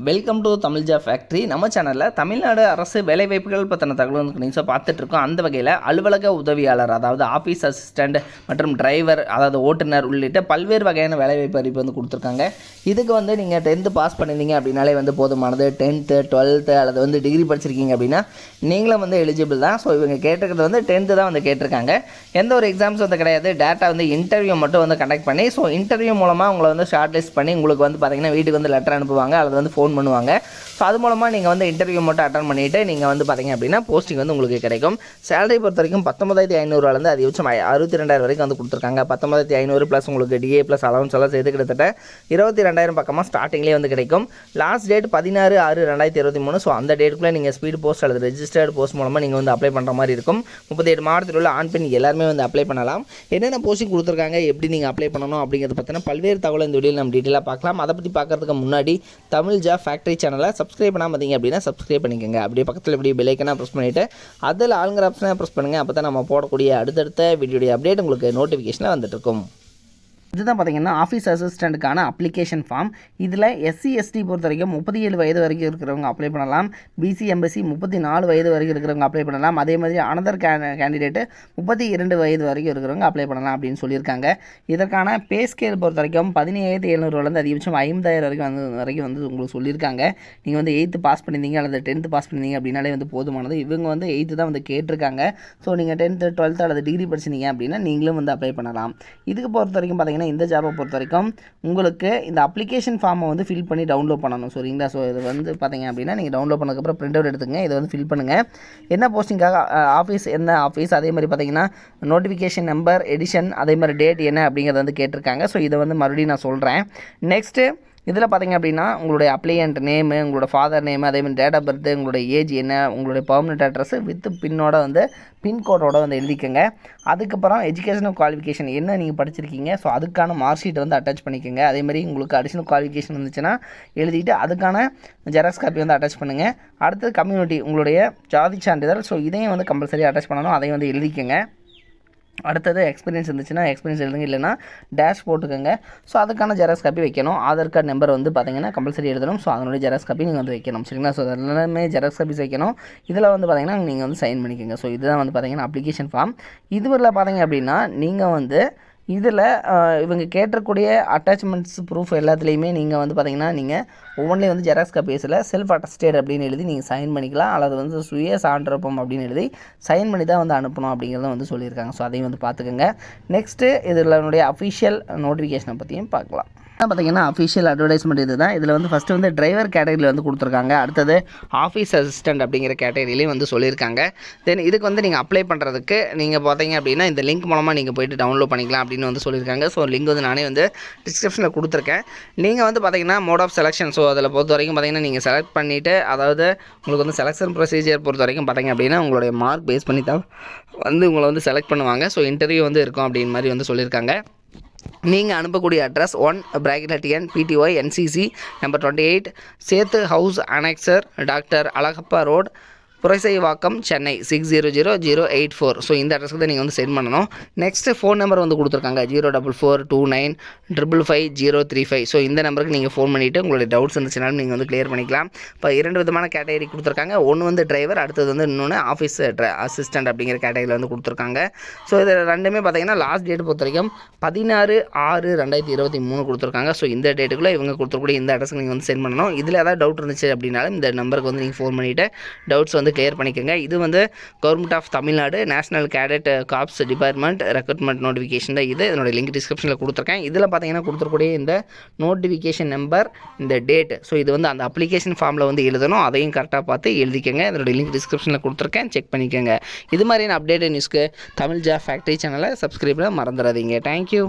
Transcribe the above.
Welcome to Tamil job factory. நம்ம சேனலில் தமிழ்நாடு அரசு வேலைவாய்ப்புகள் பற்றின தகவல் வந்து நியூஸாக பார்த்துட்ருக்கோம். அந்த வகையில் அலுவலக உதவியாளர், அதாவது ஆஃபீஸ் அசிஸ்டண்ட் மற்றும் டிரைவர், அதாவது ஓட்டுநர் உள்ளிட்ட பல்வேறு வகையான வேலைவாய்ப்பு அறிவிப்பு வந்து கொடுத்துருக்காங்க. இதுக்கு வந்து நீங்கள் 10th பாஸ் பண்ணியிருந்தீங்க அப்படின்னாலே வந்து போதுமானது. 10th 12th அல்லது வந்து டிகிரி படிச்சிருக்கீங்க அப்படின்னா நீங்களும் வந்து எலிஜிபிள் தான். ஸோ இவங்க கேட்டிருக்கிறது வந்து 10th தான் வந்து கேட்டிருக்காங்க. எந்த ஒரு எக்ஸாம்ஸ் வந்து கிடையாது. டேட்டா வந்து இன்டர்வியூ மட்டும் வந்து கண்டக்ட் பண்ணி, ஸோ இன்டர்வியூ மூலமாக உங்களை வந்து ஷார்ட் லிஸ்ட் பண்ணி உங்களுக்கு வந்து பார்த்திங்கன்னா வீட்டுக்கு வந்து லெட்டர் அனுப்புவாங்க அல்லது வந்து ஃபோன் பண்ணுவாங்க. ஸோ அது மூலமாக நீங்கள் வந்து இன்டர்வியூ மட்டும் அட்டன் பண்ணிவிட்டு நீங்கள் வந்து பார்த்தீங்க அப்படின்னா போஸ்டிங் வந்து உங்களுக்கு கிடைக்கும். சேலரி பொறுத்த வரைக்கும் 19,500 அதிகபட்சம் 62,000 வரைக்கும் வந்து கொடுத்துருக்காங்க. 19,500 ப்ளஸ் உங்களுக்கு டிஏ ப்ளஸ் அலவன்ஸ் எல்லாம் சேர்த்து கிட்டத்தட்ட 22,000 பக்கமாக ஸ்டார்டிங்லேயே வந்து கிடைக்கும். Last date 16/6/2023. ஸோ அந்த டேட்டுக்குள்ளே நீங்கள் ஸ்பீட் போஸ்ட் அல்லது ரெஜிஸ்டர்டு போஸ்ட் மூலமாக நீங்கள் வந்து அப்ளை பண்ணுற மாதிரி இருக்கும். 38 மாவட்டத்தில் உள்ள ஆண் பெண் எல்லாருமே வந்து அப்ளை பண்ணலாம். என்னென்ன போஸ்டிங் கொடுத்துருக்காங்க, எப்படி நீங்கள் அப்ளை பண்ணணும் அப்படிங்கிறத பற்றின பல்வேறு தகவல் இந்த வீடியோவில் நம்ம டீட்டெயிலாக பார்க்கலாம். அதை பற்றி பார்க்கறதுக்கு முன்னாடி தமிழ் ஜாப் ஃபேக்ட்ரி சேனலை சப்ஸ்கிரைப் பண்ணாமல் பார்த்தீங்க அப்படின்னா சப்ஸ்கிரைப் பண்ணிக்கோங்க. அப்படியே பக்கத்தில் இப்படி பெல் ஐக்கனாக ப்ரெஸ் பண்ணிவிட்டு அதில் ஆளுங்கிற ஆப்ஷனாக ப்ரெஸ் பண்ணுங்கள். அப்போ தான் நம்ம போடக்கூடிய அடுத்தடுத்த வீடியோடைய அப்டேட் உங்களுக்கு நோட்டிஃபிகேஷனில் வந்துட்டு இருக்கும். இதுதான் பார்த்தீங்கன்னா ஆஃபீஸ் அசிஸ்டண்ட்டுக்கான அப்ளிகேஷன் ஃபார்ம். இதில் SC ST பொறுத்த வரைக்கும் 37 வயது வரைக்கும் இருக்கிறவங்க அப்ளை பண்ணலாம். BC MSc 34 வயது வரைக்கும் இருக்கிறவங்க அப்ளை பண்ணலாம். அதே மாதிரி அனதர் கேண்டிடேட்டு 32 வயது வரைக்கும் இருக்கிறவங்க அப்ளை பண்ணலாம் அப்படின்னு சொல்லியிருக்காங்க. இதற்கான பே ஸ்கேல் பொறுத்த வரைக்கும் 17,700 அதிகபட்சம் 50,000 வரைக்கும் வந்து உங்களுக்கு சொல்லியிருக்காங்க. நீங்கள் வந்து 8th பாஸ் பண்ணியிருந்தீங்க அல்லது 10th பாஸ் பண்ணியிருந்தீங்க அப்படின்னாலே வந்து போதுமானது. இவங்க வந்து 8th தான் வந்து கேட்டிருக்காங்க. ஸோ நீங்கள் 10th 12th அல்லது டிகிரி படிச்சிருந்தீங்க அப்படின்னா நீங்களும் வந்து அப்ளை பண்ணலாம். இதுக்கு பொறுத்த வரைக்கும் பார்த்தீங்கன்னா இந்த ஜாபை பொறுத்த வரைக்கும் உங்களுக்கு இந்த அப்ளிகேஷன் ஃபார்மை வந்து ஃபில் பண்ணி டவுன்லோட் பண்ணணும். சரிங்களா? ஸோ இது வந்து பார்த்தீங்க அப்படின்னா நீங்கள் டவுன்லோட் பண்ணதுக்கப்புறம் பிரிண்ட் அவுட் எடுத்துங்க. இதை வந்து ஃபில் பண்ணுங்கள். என்ன போஸ்டிங்காக ஆஃபீஸ், என்ன ஆஃபீஸ், அதே மாதிரி பார்த்தீங்கன்னா நோட்டிஃபிகேஷன் நம்பர், எடிஷன், அதே மாதிரி டேட் என்ன அப்படிங்கிறத வந்து கேட்டிருக்காங்க. ஸோ இதை வந்து மறுபடியும் நான் சொல்கிறேன். நெக்ஸ்ட்டு இதில் பார்த்திங்க அப்படின்னா உங்களுடைய அப்ளையண்ட் நேமு, உங்களோட ஃபாதர் நேமு, அதேமாதிரி டேட் ஆஃப் பர்த்து, உங்களுடைய ஏஜ் என்ன, உங்களுடைய பர்மனெண்ட் அட்ரஸ் வித் பின்னோட வந்து பின்கோடோட வந்து எழுதிக்கங்க. அதுக்கப்புறம் எஜுகேஷனல் குவாலிஃபிகேஷன் என்ன நீங்கள் படிச்சிருக்கீங்க, ஸோ அதுக்கான மார்க் ஷீட் வந்து அட்டாச் பண்ணிக்கோங்க. அதேமாதிரி உங்களுக்கு அடிஷனல் குவாலிஃபிகேஷன் இருந்துச்சுன்னா எழுதிட்டு அதுக்கான ஜெராக்ஸ் காப்பி வந்து அட்டாச் பண்ணுங்கள். அடுத்தது கம்யூனிட்டி, உங்களுடைய ஜாதி சான்றிதழ், ஸோ இதையும் வந்து கம்பல்சரி அட்டாச் பண்ணணும். அதையும் வந்து எழுதிக்கங்க. அடுத்தது எக்ஸ்பீரியன்ஸ் இருந்துச்சுன்னா எக்ஸ்பீரியன்ஸ் எழுதுங்க, இல்லைனா டேஷ் போட்டுக்கோங்க. ஸோ அதுக்கான ஜெராக்ஸ் காப்பி வைக்கணும். ஆதார் கார்டு நம்பர் வந்து பார்த்தீங்கன்னா கம்பல்சரி எழுதணும். ஸோ அதனுடைய ஜெராக்ஸ் காப்பி நீங்கள் வந்து வைக்கணும். சரிங்களா? ஸோ எல்லாமே ஜெராக்ஸ் காப்பிஸ் வைக்கணும். இதில் வந்து பார்த்தீங்கன்னா நீங்கள் வந்து சைன் பண்ணிக்கோங்க. ஸோ இதுதான் வந்து பார்த்தீங்கன்னா அப்ளிகேஷன் ஃபார்ம். இதுவரையில் பார்த்தீங்க அப்படின்னா நீங்கள் வந்து இதில் இவங்க கேட்டக்கூடிய அட்டாச்மெண்ட்ஸ் ப்ரூஃப் எல்லாத்துலேயுமே நீங்கள் வந்து பார்த்தீங்கன்னா நீங்கள் ஒவ்வொன்றிலையும் வந்து ஜெராக்ஸ் காப்பீஸில் செல்ஃப் அட்டஸ்டேட் அப்படின்னு எழுதி நீங்கள் சைன் பண்ணிக்கலாம். அல்லது வந்து சுய சான்றப்பம் அப்படின்னு எழுதி சைன் பண்ணி தான் வந்து அனுப்பணும் அப்படிங்கிறத வந்து சொல்லியிருக்காங்க. ஸோ அதையும் வந்து பார்த்துக்கோங்க. நெக்ஸ்ட்டு இதில் அஃபிஷியல் நோட்டிஃபிகேஷனை பற்றியும் பார்க்கலாம். பார்த்தீங்கன்னா அஃபிஷியல் அட்வர்டைஸ்மெண்ட் இது தான். இதில் வந்து ஃபஸ்ட்டு வந்து டிரைவர் கேட்டகரியில் வந்து கொடுத்துருக்காங்க. அடுத்தது ஆஃபீஸ் அசிஸ்டண்ட் அப்படிங்கிற கேட்டகரியிலையும் வந்து சொல்லியிருக்காங்க. தென் இதுக்கு வந்து நீங்கள் அப்ளை பண்ணுறதுக்கு நீங்கள் பார்த்தீங்க அப்படின்னா இந்த லிங்க் மூலமாக நீங்கள் போய்ட்டு டவுன்லோட் பண்ணிக்கலாம் அப்படின்னு வந்து சொல்லியிருக்காங்க. ஸோ லிங்க் வந்து நானே வந்து டிஸ்கிரிப்ஷனில் கொடுத்துருக்கேன். நீங்கள் வந்து பார்த்தீங்கன்னா மோட் ஆஃப் செலெக்ஷன், ஸோ அதில் பொறுத்த வரைக்கும் பார்த்தீங்கன்னா நீங்கள் செலக்ட் பண்ணிவிட்டு, அதாவது உங்களுக்கு வந்து செலெக்ஷன் ப்ரொசீஜர் பொறுத்த வரைக்கும் பார்த்தீங்க அப்படின்னா உங்களுடைய மார்க் பேஸ் பண்ணி தான் வந்து உங்களை வந்து செலக்ட் பண்ணுவாங்க. ஸோ இன்டர்வியூ வந்து இருக்கும் அப்படின்னு மாதிரி வந்து சொல்லியிருக்காங்க. நீங்கள் அனுப்பக்கூடிய address 1 BN PTY NCC number 28 சேத்து house annexure doctor Alagappa road Purasawalkam Chennai 600084. So இந்த அட்ரஸ்க்கு தான் நீங்கள் வந்து சென்ட் பண்ணணும். நெக்ஸ்ட்டு ஃபோன் நம்பர் வந்து கொடுத்துருக்காங்க 04429555035. ஸோ இந்த நம்பருக்கு நீங்கள் ஃபோன் பண்ணிவிட்டு உங்களுடைய டவுட்ஸ் இருந்துச்சுனாலும் நீங்கள் வந்து கிளியர் பண்ணிக்கலாம். இப்போ 2 விதமான கேட்டகரி கொடுத்துருக்காங்க. ஒன்று வந்து டிரைவர், அடுத்தது வந்து இன்னொன்று ஆஃபீஸ் அசிஸ்டண்ட் அப்படிங்கிற கேட்டகரியில் வந்து கொடுத்துருக்காங்க. ஸோ இது ரெண்டுமே பார்த்தீங்கன்னா லாஸ்ட் டேட் பொறுத்த வரைக்கும் 16/6/2023 கொடுத்துருக்காங்க. ஸோ இந்த டேட்டுக்குள்ளே இவங்க கொடுத்துருக்கூடிய இந்த அட்ரஸ்க்கு நீங்கள் வந்து சென்ட் பண்ணணும். இதில் ஏதாவது டவுட் இருந்துச்சு அப்படின்னாலும் இந்த நம்பருக்கு வந்து நீங்கள் ஃபோன் பண்ணிவிட்டு டவுட்ஸ் வந்து கிளியர் பண்ணிக்கோங்க. இது வந்து government of Tamil Nadu national cadet corps department recruitment notification தான் இது. இதனுடைய லிங்க் டிஸ்கிரிப்ஷனில் கொடுத்துருக்கேன். இதில் பார்த்தீங்கன்னா கொடுத்துருக்கூடிய இந்த நோட்டிஃபிகேஷன் நம்பர், இந்த டேட், ஸோ இது வந்து அந்த அப்ளிகேஷன் ஃபார்மில் வந்து எழுதணும். அதையும் கரெக்டாக பார்த்து எழுதிக்கங்க. இதனுடைய லிங்க் டிஸ்கிரிப்ஷனில் கொடுத்துருக்கேன், செக் பண்ணிக்கோங்க. இது மாதிரியான அப்டேட் நியூஸ்க்கு தமிழ் ஜாப் ஃபேக்ட்ரி சேனலை சப்ஸ்கிரைப் பண்ண மறந்துடாதீங்க. தேங்க்யூ.